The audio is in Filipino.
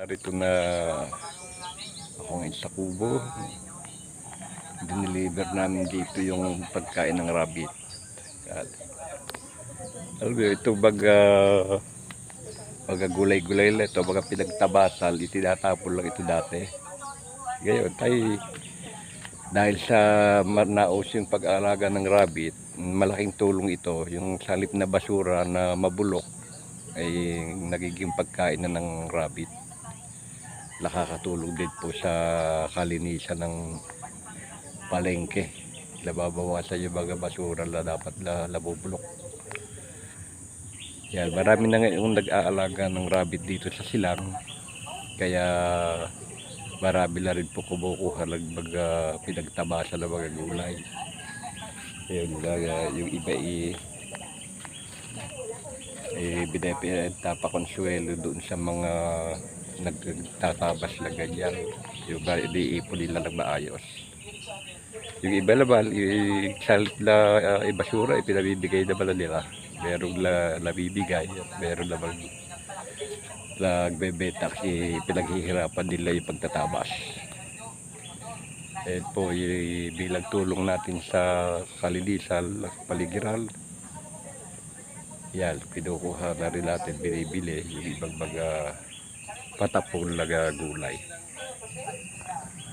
Narito na akong sa kubo. Diniliver namin dito yung pagkain ng rabbit. At, alam mo, ito baga gulay-gulay lang ito, baga pinagtabasal, itinatapon lang ito dati. Ngayon, dahil sa naos yung pag-aalaga ng rabbit, malaking tulong ito. Yung salip na basura na mabulok ay nagiging pagkain na ng rabbit. Nakakatulong din po sa kalinisan ng palengke. Nababawasan yung mga basura na dapat na nabubulok. Yan, marami na ngayon nag-aalaga ng rabbit dito sa silang. Kaya marami na rin po kumukuha ng mga pinagtabasa ng mga gulay. Yun, yung iba pinapakonswelo doon sa mga nagtatabas na ganyan. Yung iniipon nila ng maayos. Yung iba naman, yung salit na basura, pinabibigay naman nila. Merong nabibigay, meron naman nagbebenta kasi pinaghihirapan nila yung pagtatabas. Ayan po, bilang tulong natin sa kalinisan, paligiran. Yan, kinukuha na rin natin, binibili yung ibang mga patapon na gulay.